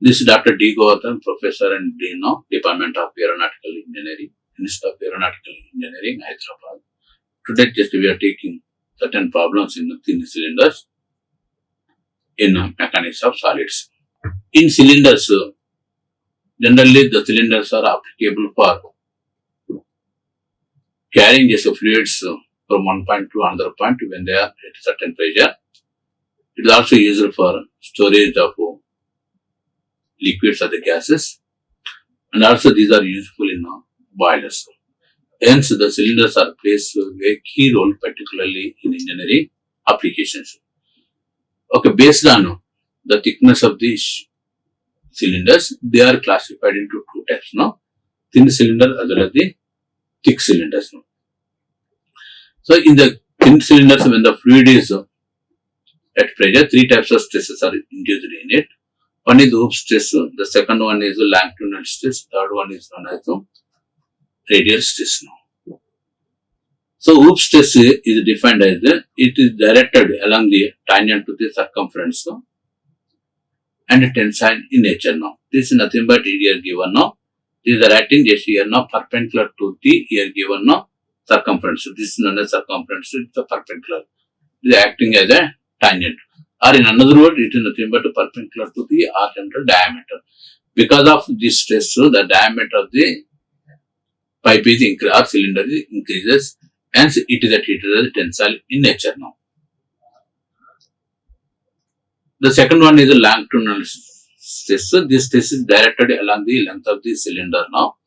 This is Dr. D. Govardhan, Professor and Dean of Department of Aeronautical Engineering, Ministry of Aeronautical Engineering, Hyderabad. Today, just we are taking certain problems in thin cylinders in mechanics of solids. In cylinders, generally the cylinders are applicable for carrying just fluids from one point to another point when they are at a certain pressure. It is also used for storage of liquids or the gases, and also these are useful in boilers. Hence, the cylinders are plays a key role, particularly in engineering applications. Okay, based on the thickness of these cylinders, they are classified into two types now: thin cylinder as well as the thick cylinders. So, in the thin cylinders, when the fluid is at pressure, three types of stresses are induced in it. One is hoop stress, the second one is longitudinal stress, third one is known as radial stress. So, hoop stress is defined as it is directed along the tangent to the circumference and tensile in nature now. This is nothing but here given now. These are acting just here now perpendicular to the here given now circumference. So, this is known as circumference, it's a perpendicular. It is acting as a tangent. Or in another word, it is nothing but perpendicular to the horizontal diameter. Because of this stress, the diameter of the pipe is or cylinder increases, hence it is treated as tensile in nature now. The second one is longitudinal stress. This stress is directed along the length of the cylinder now.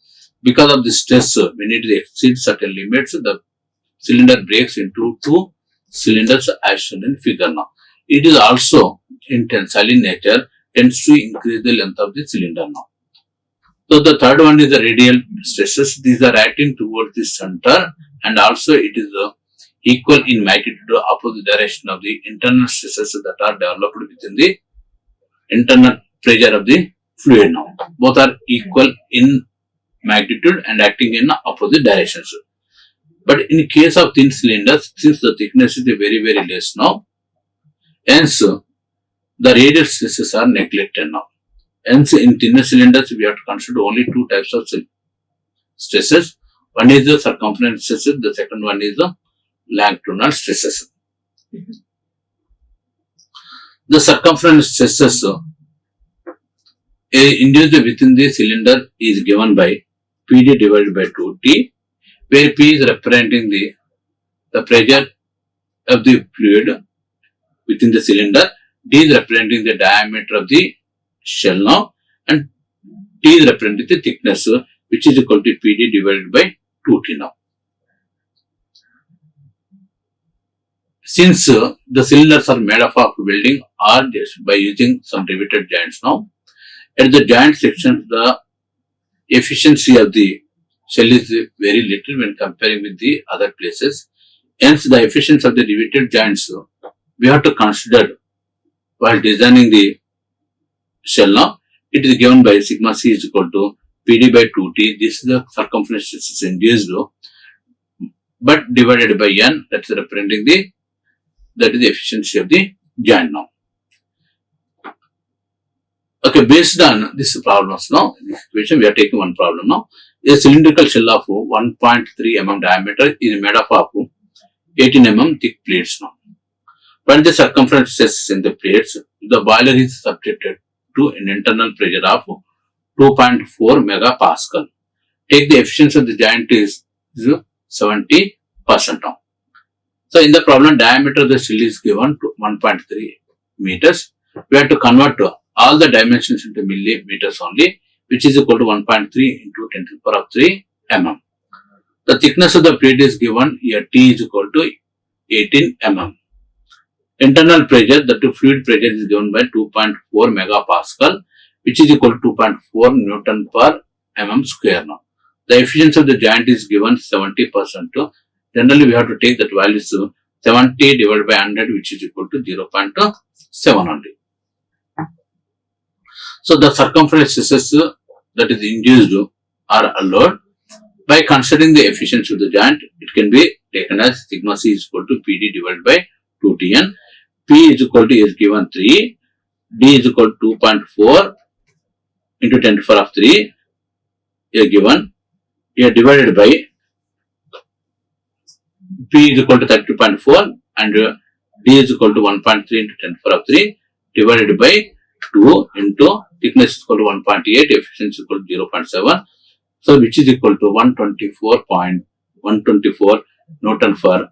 Because of this stress, when it exceeds certain limits, the cylinder breaks into two cylinders as shown in figure now. It is also in tensile in nature, tends to increase the length of the cylinder now. So, the third one is the radial stresses. These are acting towards the center, and also it is equal in magnitude to opposite direction of the internal stresses that are developed within the internal pressure of the fluid now. Both are equal in magnitude and acting in opposite directions. But in case of thin cylinders, since the thickness is very less now, hence, the radial stresses are neglected now. Hence, in thinner cylinders, we have to consider only two types of stresses. One is the circumference stresses, the second one is the longitudinal stresses. The circumference stresses induced within the cylinder is given by PD divided by 2T, where P is representing the pressure of the fluid within the cylinder, D is representing the diameter of the shell now, and T is representing the thickness, which is equal to PD divided by 2T now. Since the cylinders are made up of welding or just by using some riveted joints now, at the joint section, the efficiency of the shell is very little when comparing with the other places. Hence, the efficiency of the riveted joints we have to consider while designing the shell now. It is given by sigma c is equal to PD by 2T. This is the circumference stresses induced, but divided by N, that is representing that is the efficiency of the joint now. Okay, based on this problems now, in this equation we are taking one problem now. A cylindrical shell of 1.3 mm diameter is made up of 18 mm thick plates now. When the circumference stresses in the plates, the boiler is subjected to an internal pressure of 2.4 megapascal. Take the efficiency of the joint is 70% now. So, in the problem, diameter of the shell is given to 1.3 meters. We have to convert all the dimensions into millimeters only, which is equal to 1.3 into 10 to the power of 3 mm. The thickness of the plate is given here, T is equal to 18 mm. Internal pressure, the fluid pressure is given by 2.4 megapascal, which is equal to 2.4 Newton per mm square now. The efficiency of the joint is given 70%. Generally, we have to take that value 70 divided by 100, which is equal to 0.7 only. So, the circumference stresses that is induced are allowed. By considering the efficiency of the joint, it can be taken as sigma c is equal to PD divided by 2Tn. P is equal to is given 3, D is equal to 2.4 into 10 to the power of 3 is given, here divided by P is equal to 32.4 and D is equal to 1.3 into 10 to the power of 3 divided by 2 into thickness is equal to 1.8, efficiency is equal to 0.7. So, which is equal to 124 Newton per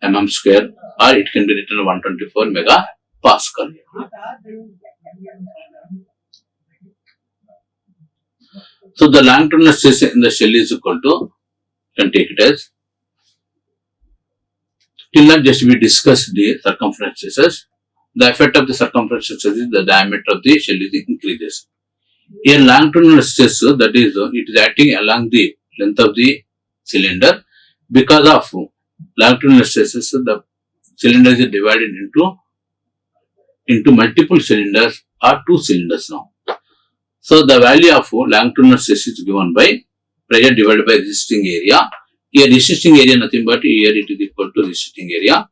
mm square, or it can be written 124 megapascal. So, the longitudinal stress in the shell is equal to, you can take it as, till now just we discussed the circumference stresses. The effect of the circumference stresses is the diameter of the shell is increases. Here longitudinal stress, that is, it is acting along the length of the cylinder. Because of longitudinal stresses, the cylinder is divided into multiple cylinders or 2 cylinders now. So, the value of longitudinal stress is given by pressure divided by resisting area. Here resisting area nothing but here it is equal to resisting area,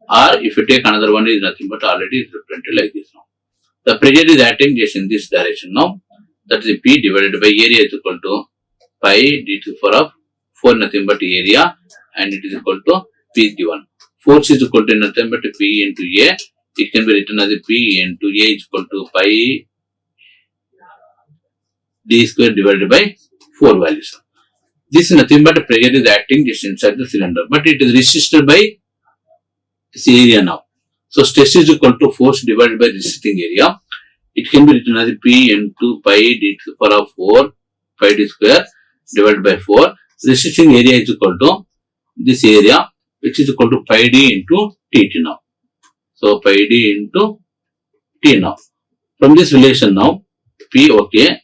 or if you take another one is nothing but already represented like this now. The pressure is acting just in this direction now. That is P divided by area is equal to pi d to the power of 4 nothing but area, and it is equal to P is given. Force is equal to nothing but P into A. It can be written as P into A is equal to pi d square divided by 4 values. This is nothing but pressure is acting just inside the cylinder, but it is resisted by this area now. So, stress is equal to force divided by resisting area. It can be written as P into pi d to the power of 4 pi d square divided by 4. Resisting area is equal to this area, which is equal to pi d into Tt now. So, pi d into T now. From this relation now, P okay,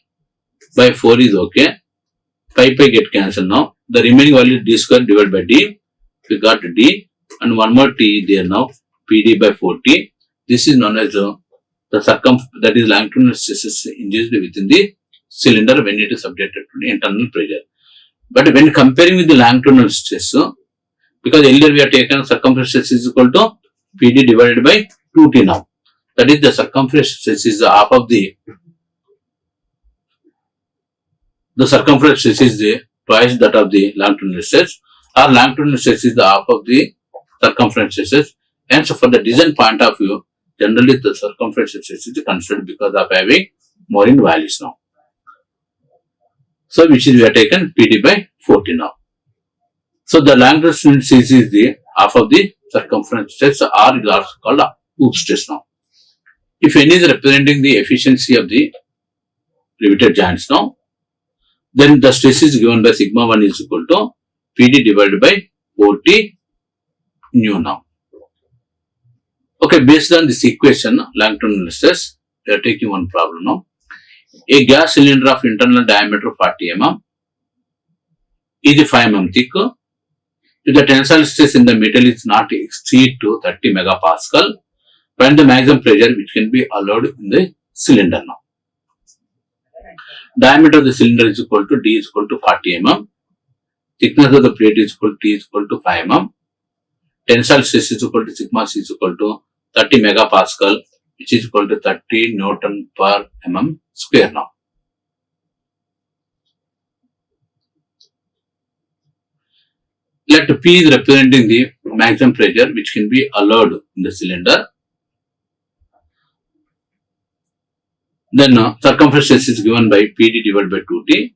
by 4 is okay, pi get cancelled now. The remaining value is d square divided by d. We got d, and one more t there now, Pd by 4t. This is known as the that is longitudinal stresses induced within the cylinder when it is subjected to the internal pressure. But when comparing with the longitudinal stress, because earlier we have taken circumference stress is equal to Pd divided by 2t now. That is the circumference stress is the half of the circumference stress is the twice that of the longitudinal stress, or longitudinal stress is the half of the circumference stresses. Hence, for the design point of view, generally the circumference stress is considered because of having more in values now. So, which is we have taken Pd by 40 now. So, the longitudinal stress is the half of the circumference stress, or it is also called hoop stress now. If n is representing the efficiency of the riveted joints now, then the stress is given by sigma 1 is equal to Pd divided by 40 nu now. Okay, based on this equation, longitudinal stress, we are taking one problem now. A gas cylinder of internal diameter 40 mm is 5 mm thick. If the tensile stress in the metal is not exceed to 30 megapascal, find the maximum pressure which can be allowed in the cylinder now. Diameter of the cylinder is equal to D is equal to 40 mm. Thickness of the plate is equal to T is equal to 5 mm. Tensile stress is equal to sigma C is equal to 30 megapascal, which is equal to 30 Newton per mm square now. Let P is representing the maximum pressure which can be allowed in the cylinder. Then circumference stress is given by Pd divided by 2t.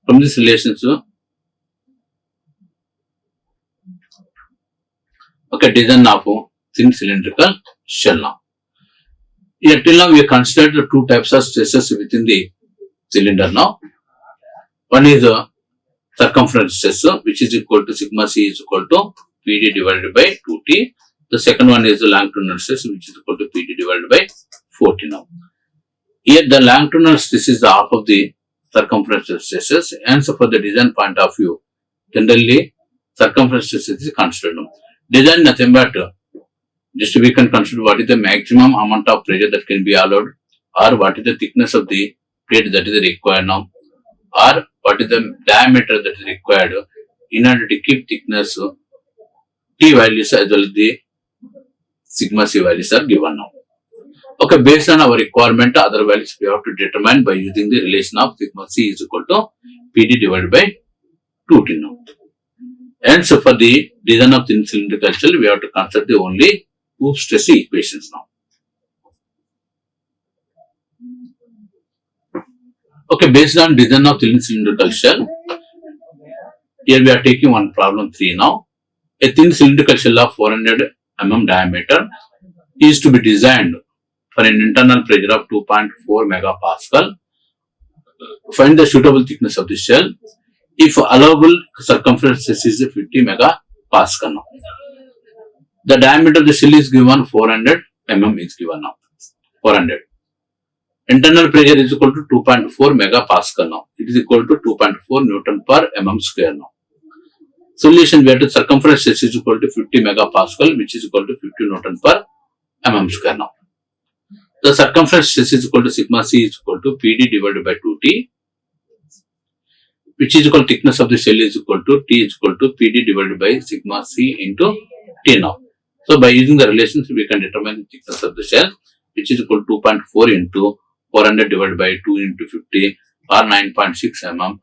From this relation, okay, design of thin cylindrical shell now. Here till now we have considered the two types of stresses within the cylinder now. One is circumference stress, which is equal to sigma c is equal to Pd divided by 2t. The second one is the longitudinal stress, which is equal to Pd divided by 40 now. Here the longitudinal stress is the half of the circumference stresses, and so for the design point of view, generally circumference stress is considered. Design nothing but just we can consider what is the maximum amount of pressure that can be allowed, or what is the thickness of the plate that is required now. or what is the diameter that is required in order to keep thickness T values as well as the sigma C values are given now. Okay, based on our requirement, other values we have to determine by using the relation of sigma C is equal to PD divided by 2T now. And so for the design of thin cylindrical shell, we have to consider the only two stress equations now. Okay, based on design of thin cylindrical shell, here we are taking one problem 3 now. A thin cylindrical shell of 400 mm diameter is to be designed for an internal pressure of 2.4 megapascal. Find the suitable thickness of the shell if allowable circumference is 50 megapascal now. The diameter of the shell is given 400 mm is given now. 400. Internal pressure is equal to 2.4 megapascal now. It is equal to 2.4 Newton per mm square now. Solution, we have to circumference is equal to 50 megapascal, which is equal to 50 Newton per mm square now. The circumference is equal to sigma C is equal to PD divided by 2T, which is equal to thickness of the shell is equal to T is equal to PD divided by sigma C into T now. So by using the relations, we can determine the thickness of the shell, which is equal to 2.4 into 400 divided by 2 into 50 or 9.6 mm.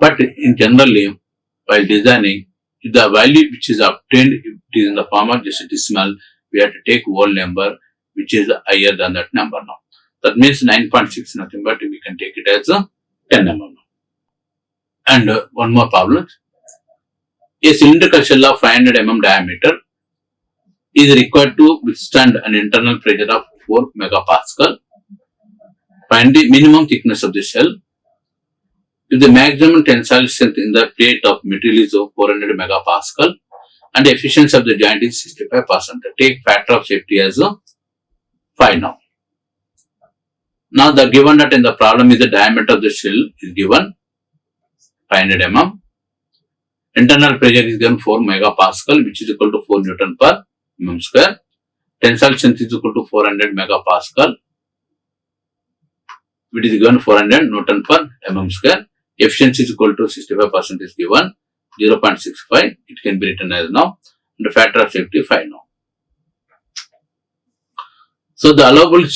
But in generally, while designing, if the value which is obtained, if it is in the form of just a decimal, we have to take whole number which is higher than that number now. That means 9.6 nothing but we can take it as 10 mm. And one more problem. A cylindrical shell of 500 mm diameter is required to withstand an internal pressure of 4 megapascal. Find the minimum thickness of the shell. If the maximum tensile strength in the plate of material is 400 megapascal and the efficiency of the joint is 65%, take factor of safety as 5 now. Now the given that in the problem is the diameter of the shell is given 500 mm. Internal pressure is given 4 megapascal, which is equal to 4 Newton per mm square. Tensile strength is equal to 400 megapascal, which is given 400 Newton per mm square. Efficiency is equal to 65% is given 0.65. It can be written as now. And the factor of safety 5 now. So the allowable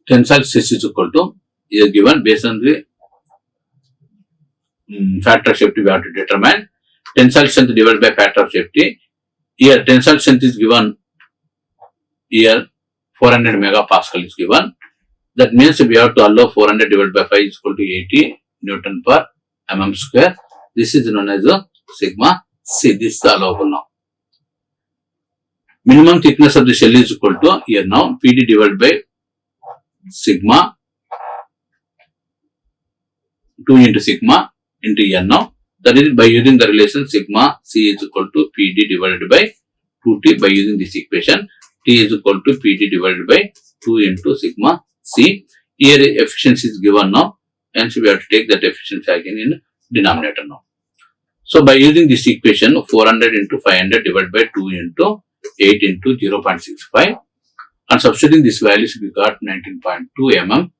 tensile stress is equal to is given based on the factor of safety we have to determine. Tensile strength divided by factor of safety. Here tensile strength is given here 400 megapascal is given. That means we have to allow 400 divided by 5 is equal to 80 Newton per mm square. This is known as a sigma C. This is the allowable now. Minimum thickness of the shell is equal to here now PD divided by sigma 2 into sigma into N now. That is by using the relation sigma C is equal to PD divided by 2T by using this equation. T is equal to PD divided by 2 into sigma C. Here efficiency is given now. Hence we have to take that efficiency again in denominator now. So by using this equation 400 into 500 divided by 2 into 8 into 0.65 and substituting these values we got 19.2 mm.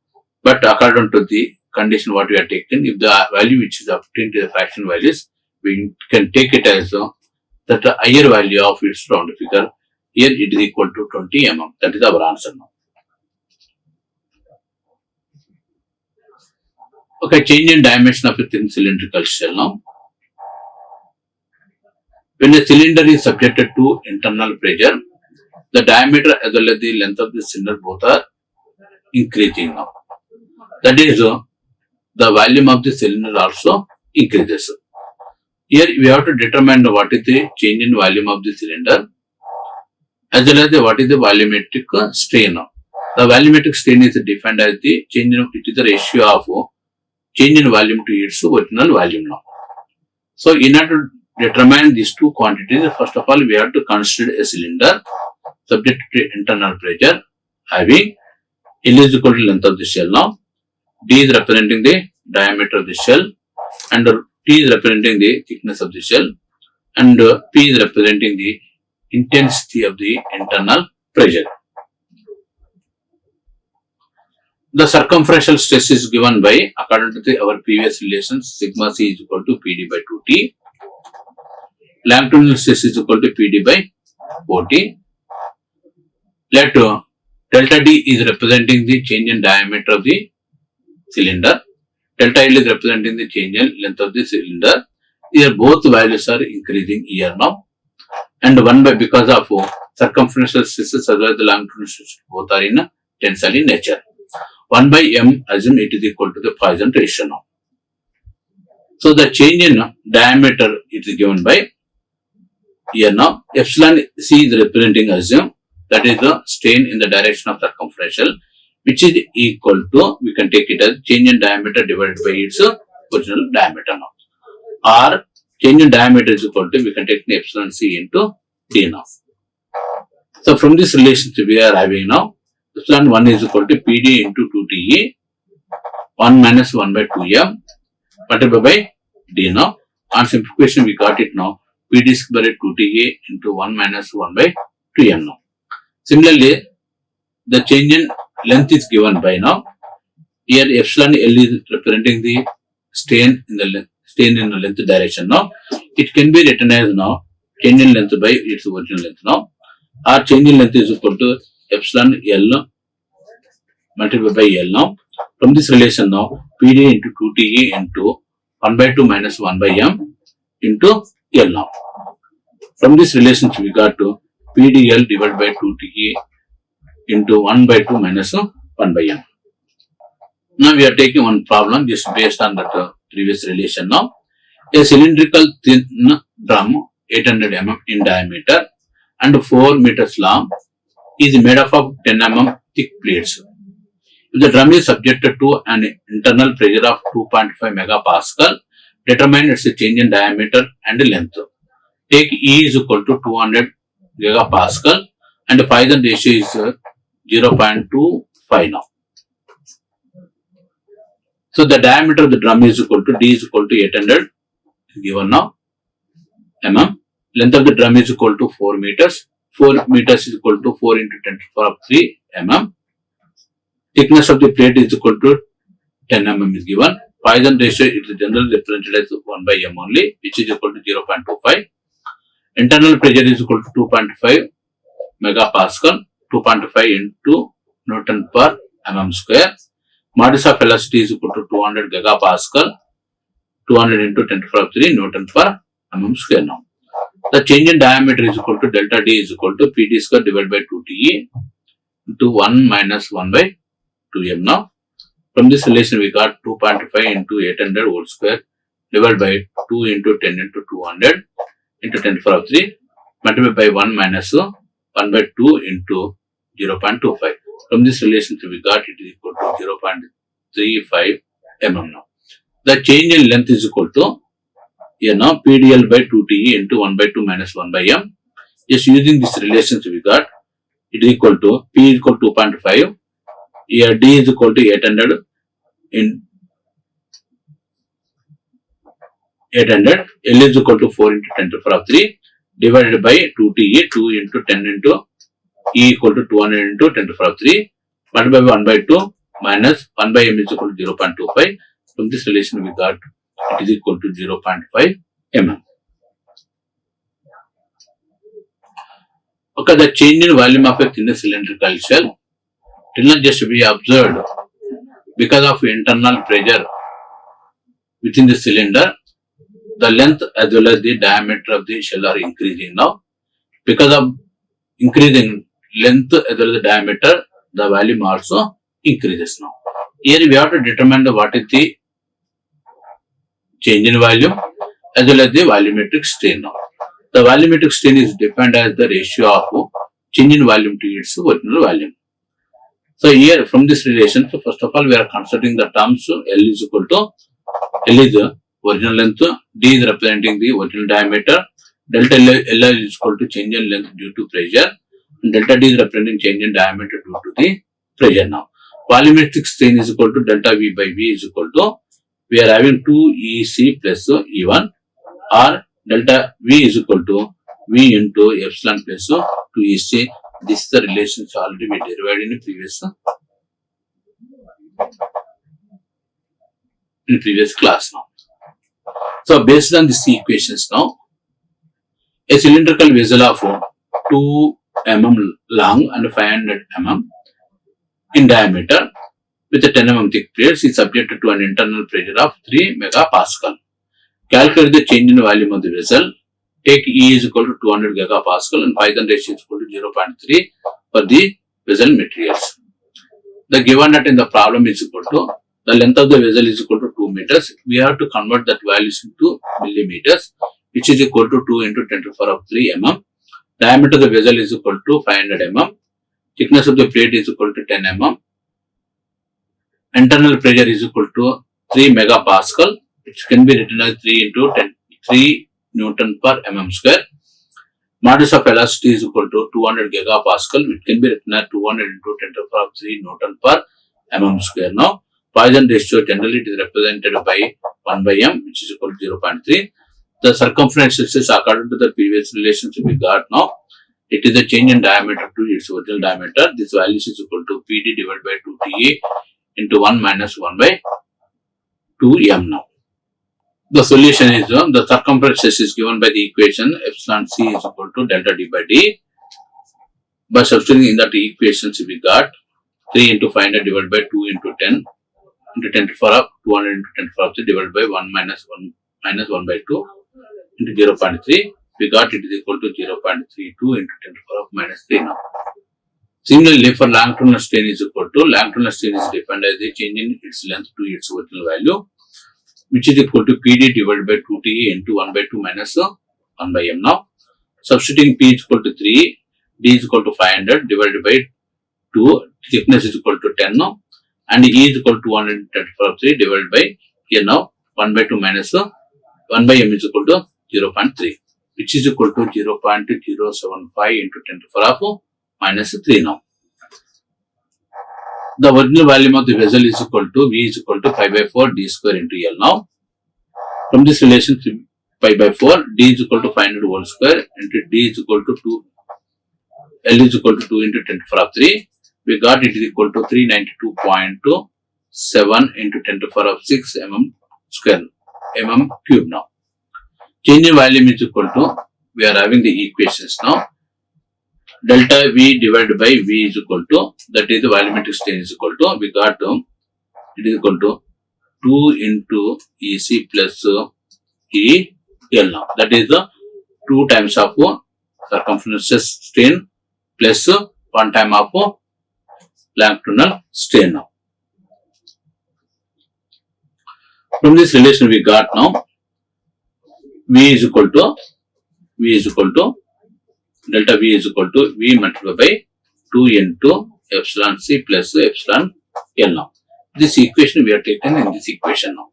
But according to the condition what we are taken, if the value which is obtained to the fraction values, we can take it as that higher value of its round figure. Here it is equal to 20 mm. That is our answer now. Okay, change in dimension of a thin cylindrical shell now. When a cylinder is subjected to internal pressure, the diameter as well as the length of the cylinder both are increasing now. That is, the volume of the cylinder also increases. Here we have to determine what is the change in volume of the cylinder as well as what is the volumetric strain. The volumetric strain is defined as the change in, it is the ratio of change in volume to its original volume now. So in order to determine these two quantities, first of all we have to consider a cylinder subject to internal pressure having L is equal to length of the shell now. D is representing the diameter of the shell and T is representing the thickness of the shell and P is representing the intensity of the internal pressure. The circumferential stress is given by, according to our previous relations, sigma c is equal to PD by 2T. Longitudinal stress is equal to PD by 4T. Let delta D is representing the change in diameter of the cylinder. Delta L is representing the change in length of the cylinder. Here both values are increasing here now. And 1 by, because of circumferential stresses as well as the longitudinal stresses, both are in tensile in nature. 1 by m, assume it is equal to the Poisson ratio now. So the change in diameter is given by, here now, epsilon c is representing, assume, that is the strain in the direction of circumferential, which is equal to, we can take it as change in diameter divided by its original diameter now. Or change in diameter is equal to, we can take the epsilon c into d now. So from this relationship we are having now, epsilon 1 is equal to PD into 2TE, 1 minus 1 by 2m, multiplied by d now. On simplification we got it now, PD square 2TE into 1 minus 1 by 2m now. Similarly, the change in length is given by now. Here epsilon L is representing the strain in the length direction now. It can be written as now change in length by its original length now. Our change in length is equal to epsilon L multiplied by L now. From this relation now, PD into 2TE into 1 by 2 minus 1 by m into L now. From this relationship we got to PDL divided by 2TE into 1 by 2 minus 1 by m. Now we are taking one problem just based on that previous relation now. A cylindrical thin drum 800 mm in diameter and 4 meters long is made up of 10 mm thick plates. If the drum is subjected to an internal pressure of 2.5 megapascal, determine its change in diameter and length. Take E is equal to 200 gigapascal and the Poisson ratio is 0.25 now. So the diameter of the drum is equal to D is equal to 800 given now mm. Length of the drum is equal to 4 meters. 4 meters is equal to 4 into 10 to the power of 3 mm. Thickness of the plate is equal to 10 mm is given. Poisson ratio is generally represented as 1 by m only, which is equal to 0.25. Internal pressure is equal to 2.5 megapascal, 2.5 into Newton per mm square. Modulus of velocity is equal to 200 gigapascal, 200 into 10 to the power of 3 Newton per mm square now. The change in diameter is equal to delta D is equal to PD square divided by 2TE into 1 minus 1 by 2m now. From this relation we got 2.5 into 800 whole square divided by 2 into 10 into 200 into 10 to the power of 3 multiplied by 1 minus 1 by 2 into 0.25. From this relationship we got it is equal to 0.35 mm now. The change in length is equal to, here now, PDL by 2TE into 1 by 2 minus 1 by m. Just using this relationship we got, it is equal to P is equal to 2.5, here D is equal to 800 in 800, L is equal to 4 into 10 to the power of 3 divided by 2TE, 2 into 10 into E equal to 200 into 10 to the power of 3 multiplied by 1 by 2 minus 1 by m is equal to 0.25. From this relation we got it is equal to 0.5 mm. Okay, the change in volume of a thin cylindrical shell will not just be observed because of internal pressure within the cylinder. The length as well as the diameter of the shell are increasing now. Because of increasing length as well as the diameter, the volume also increases now. Here we have to determine what is the change in volume as well as the volumetric strain now. The volumetric strain is defined as the ratio of change in volume to its original volume. So here from this relation, so first of all we are considering the terms L is equal to, L is the original length, D is representing the original diameter, delta L is equal to change in length due to pressure, and delta D is representing change in diameter due to the pressure now. Volumetric strain is equal to delta V by V is equal to, we are having 2EC plus E1 or delta V is equal to V into epsilon plus 2EC. This is the relationship already we derived in the previous in previous class now. So based on these equations now, a cylindrical vessel of 2 mm long and 500 mm in diameter with a 10 mm thick plates is subjected to an internal pressure of 3 megapascal. Calculate the change in volume of the vessel. Take E is equal to 200 gigapascal and Poisson ratio is equal to 0.3 for the vessel materials. The given that in the problem is equal to the length of the vessel is equal to 2 meters. We have to convert that values into millimeters, which is equal to 2 into 10 to the power of 3 mm. Diameter of the vessel is equal to 500 mm. Thickness of the plate is equal to 10 mm. Internal pressure is equal to 3 megapascal, which can be written as 3 Newton per mm square. Modulus of velocity is equal to 200 gigapascal, which can be written as 200 into 10 to the power of 3 Newton per mm square. Now, Poisson ratio generally it is represented by 1 by m, which is equal to 0.3. The circumference is according to the previous relationship we got now. It is the change in diameter to its original diameter. This value is equal to PD divided by 2TA into 1 minus 1 by 2m now. The solution is the circumference is given by the equation epsilon c is equal to delta d by d. By substituting in that equations we got 3 into 500 divided by 2 into 10 into 10 to the power of 200 into 10 to the power of 3 divided by 1 minus 1 by 2 into 0.3. We got it is equal to 0.32 into 10 to the power of minus 3 now. Similarly, for longitudinal strain is equal to longitudinal strain is defined as the change in its length to its original value, which is equal to PD divided by 2TA into 1 by 2 minus 1 by m now. Substituting P is equal to 3, D is equal to 500 divided by 2, thickness is equal to 10 now, and E is equal to 210 to the power of 3 divided by here now 1 by 2 minus 1 by m is equal to 0.3, which is equal to 0.075 into 10 to the power of minus 3 now. The original volume of the vessel is equal to V is equal to pi by 4 d square into L now. From this relationship pi by 4, d is equal to 500 whole square into d is equal to 2, L is equal to 2 into 10 to the power of 3. We got it is equal to 392.27 into 10 to the power of 6 mm square, mm cube now. Change in volume is equal to, we are having the equations now. Delta V divided by V is equal to, that is the volumetric strain is equal to, we got it is equal to 2 into EC plus EL now. That is the 2 times of circumference strain plus 1 time of longitudinal strain now. From this relation we got now, V is equal to delta V is equal to V multiplied by 2 into epsilon C plus epsilon L now. This equation we are taken in this equation now.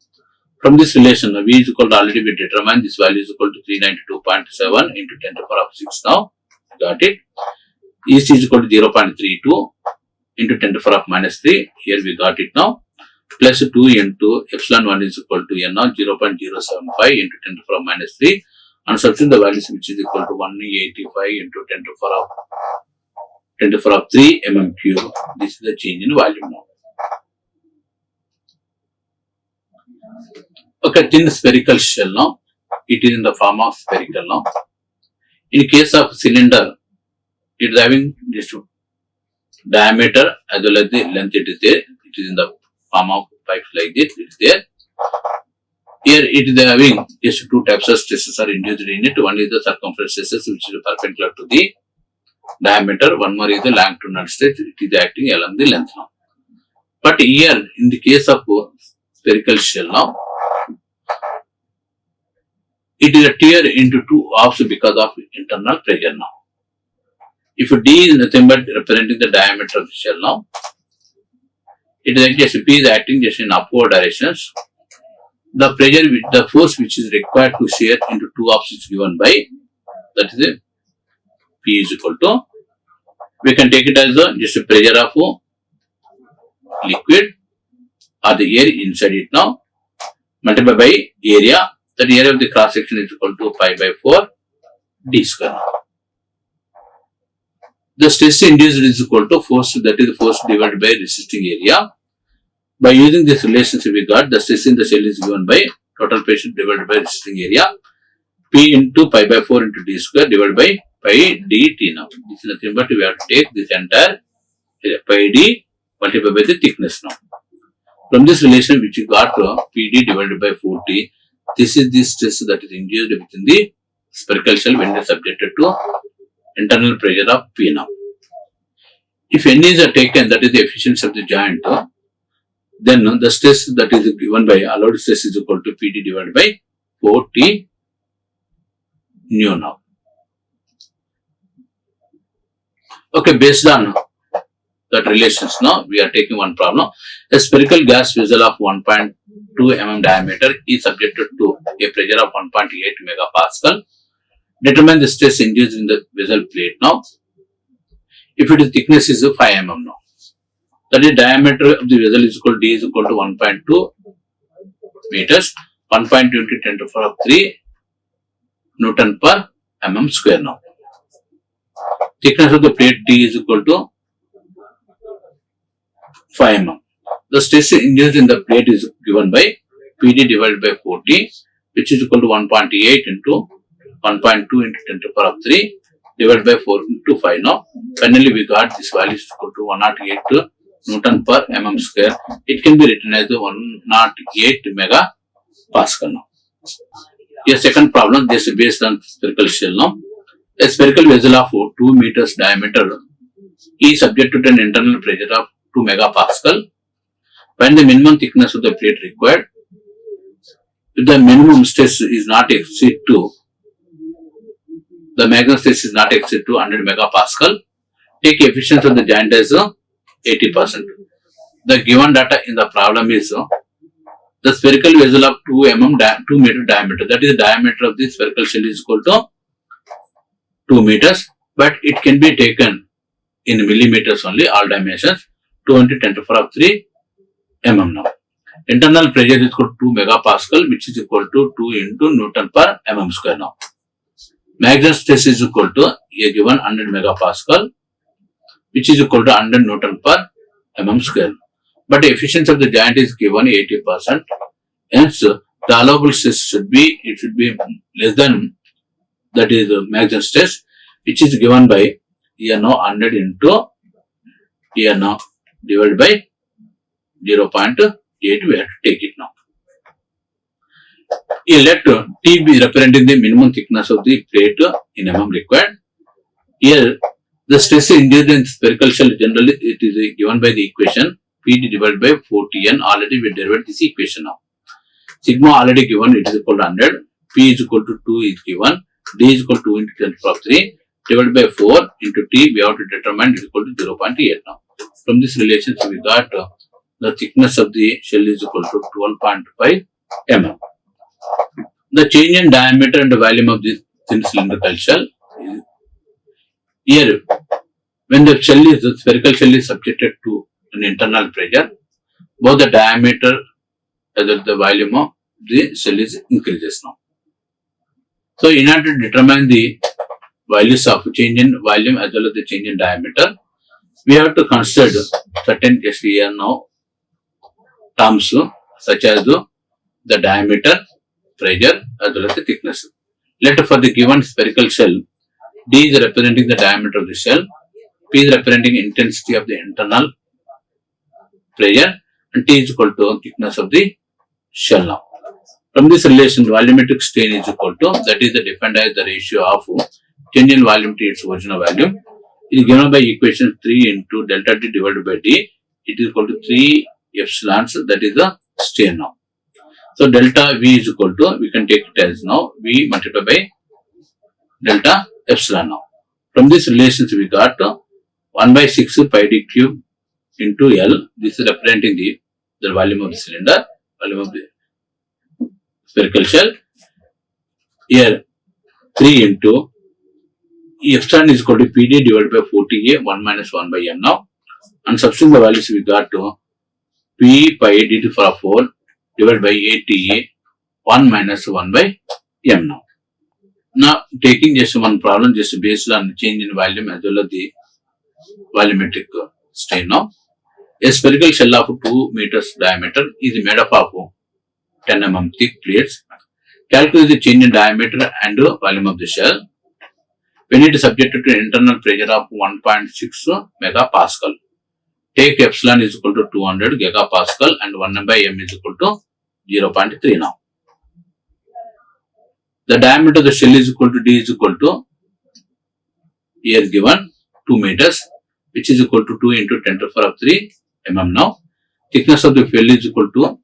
From this relation, V is equal to already we determined this value is equal to 392.7 into 10 to the power of 6 now. Got it. EC is equal to 0.32 into 10 to the power of minus 3. Here we got it now. Plus 2 into epsilon 1 is equal to N now 0.075 into 10 to the power of minus 3. And substitute the values which is equal to 185 into 10 to the power of 3 mm cube. This is the change in volume now. Okay, thin spherical shell now. It is in the form of spherical now. In case of cylinder, it is having this diameter as well as the length it is there. It is in the form of pipes like this. It is there. Here it is having just 2 types of stresses are induced in it. One is the circumference stresses which is perpendicular to the diameter. One more is the longitudinal stress. It is acting along the length now. But here in the case of spherical shell now, it is a tear into 2 halves because of internal pressure now. If D is nothing but representing the diameter of the shell now, it is just P is acting just in upward directions. The pressure, the force which is required to shear into 2 halves is given by, that is a P is equal to, we can take it as just a pressure of liquid or the air inside it now, multiplied by area. That area of the cross section is equal to pi by 4 d square. The stress induced is equal to force, that is the force divided by resisting area. By using this relationship, we got the stress in the shell is given by total pressure divided by resisting area, P into pi by 4 into d square divided by pi dt. Now, this is nothing but we have to take this entire pi d multiplied by the thickness now. From this relation which you got PD divided by 40, this is the stress that is induced within the spherical shell when it is subjected to internal pressure of P now. If N is taken, that is the efficiency of the joint, then the stress that is given by allowed stress is equal to PD divided by 4T nu now. Okay, based on that relations now, we are taking one problem. A spherical gas vessel of 1.2 mm diameter is subjected to a pressure of 1.8 megapascal. Determine the stress induced in the vessel plate now. If its thickness is 5 mm now, that is diameter of the vessel is equal to D is equal to 1.2 meters, 1.2 into 10 to the power of 3 Newton per mm square now. Thickness of the plate D is equal to 5 mm. The stress induced in the plate is given by PD divided by 40, which is equal to 1.8 into 1.2 into 10 to the power of 3 divided by 4 into 5 now. Finally, we got this value is equal to 108 Newton per mm square. It can be written as 108 megapascal now. Here, second problem, this is based on spherical shell now. A spherical vessel of 2 meters diameter is subjected to an internal pressure of 2 megapascal. When the minimum thickness of the plate required, if the minimum stress is not exceed to, the maximum stress is not exceed to 100 megapascal, take efficiency of the joint as 80%. The given data in the problem is the spherical vessel of 2 meter diameter, that is the diameter of the spherical shell is equal to 2 meters, but it can be taken in millimeters only, all dimensions, 2 into 10 to the power of 3 mm now. Internal pressure is equal to 2 megapascal, which is equal to 2 into Newton per mm square now. Maximum stress is equal to a given 100 megapascal, which is equal to 100 Newton per mm square. But the efficiency of the joint is given 80%. Hence, the allowable stress should be less than, that is the maximum stress, which is given by here now 100 into here now divided by 0.8. We have to take it now. Here let T be representing the minimum thickness of the plate in mm required. Here the stress induced in spherical shell, generally it is given by the equation PD divided by 4Tn. Already we derived this equation now. Sigma already given, it is equal to 100. P is equal to 2 is given. D is equal to 2 into 10 to the power of 3 divided by 4 into T. We have to determine it is equal to 0.8 now. From this relation, we got the thickness of the shell is equal to 12.5 mm. The change in diameter and the volume of this thin cylindrical shell. Here, when the spherical shell is subjected to an internal pressure, both the diameter as well as the volume of the shell is increases now. So, in order to determine the values of change in volume as well as the change in diameter, we have to consider certain here now terms such as the diameter, pressure as well as the thickness. Let for the given spherical shell, D is representing the diameter of the shell, P is representing intensity of the internal pressure, and T is equal to thickness of the shell now. From this relation, volumetric strain is equal to, that is the defined as the ratio of change in volume to its original volume. It is given by equation 3 into delta T divided by D. It is equal to 3 epsilons, that is the strain now. So, delta V is equal to, we can take it as now V multiplied by delta epsilon now. From this relations, we got 1 by 6 pi d cube into L. This is representing the volume of the cylinder, volume of the spherical shell. Here 3 into epsilon is equal to PD divided by 40A, 1 minus 1 by M now. And substituting the values, we got to P pi d to the power of 4 divided by 8TA, 1 minus 1 by M now. Now, taking just one problem just based on change in volume as well as the volumetric strain now. A spherical shell of 2 meters diameter is made up of 10 mm thick plates. Calculate the change in diameter and volume of the shell when it is subjected to internal pressure of 1.6 megapascal. Take epsilon is equal to 200 gigapascal and 1 by m is equal to 0.3 now. The diameter of the shell is equal to d is equal to, here given 2 meters, which is equal to 2 into 10 to the power of 3 mm now. Thickness of the shell is equal to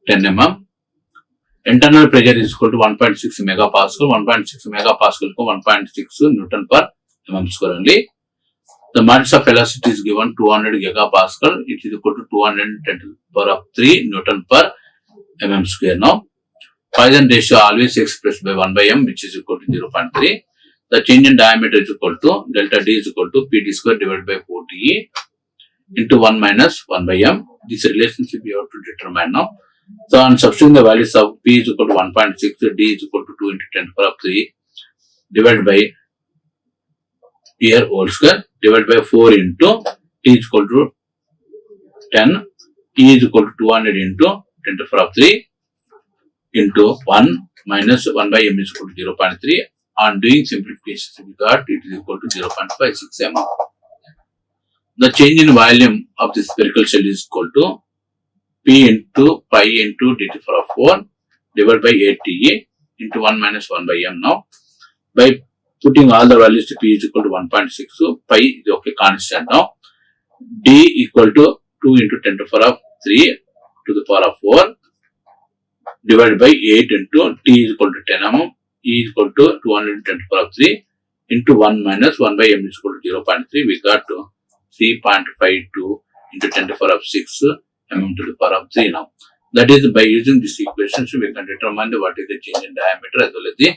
10 mm. Internal pressure is equal to 1.6 megapascal. 1.6 megapascal को 1.6 Newton per mm square only. The modulus of velocity is given 200 gigapascal. It is equal to 210 to the power of 3 Newton per mm square now. Poisson ratio always expressed by 1 by m, which is equal to 0.3. The change in diameter is equal to delta d is equal to p d square divided by 4te into 1 minus 1 by m. This relationship we have to determine now. So on substituting the values of p is equal to 1.6, d is equal to 2 into 10 to the power of 3 divided by here whole square divided by 4 into t is equal to 10, e is equal to 200 into 10 to the power of 3 into 1 minus 1 by m is equal to 0.3. On doing simplification, we got it is equal to 0.56 mm. The change in volume of the spherical shell is equal to p into pi into d to the power of 4 divided by 8te into 1 minus 1 by m now. By putting all the values to p is equal to 1.6, so pi is okay constant now. D equal to 2 into 10 to the power of 3 to the power of 4 divided by 8 into t is equal to 10 mm, e is equal to 210 to the power of 3 into 1 minus 1 by m is equal to 0.3. We got to 3.52 into 10 to the power of 6 mm to the power of 3 now. That is, by using this equation, so we can determine what is the change in diameter as well as the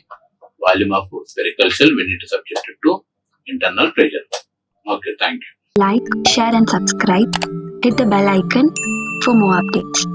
volume of spherical shell when it is subjected to internal pressure. Okay, thank you. Like, share and subscribe. Hit the bell icon for more updates.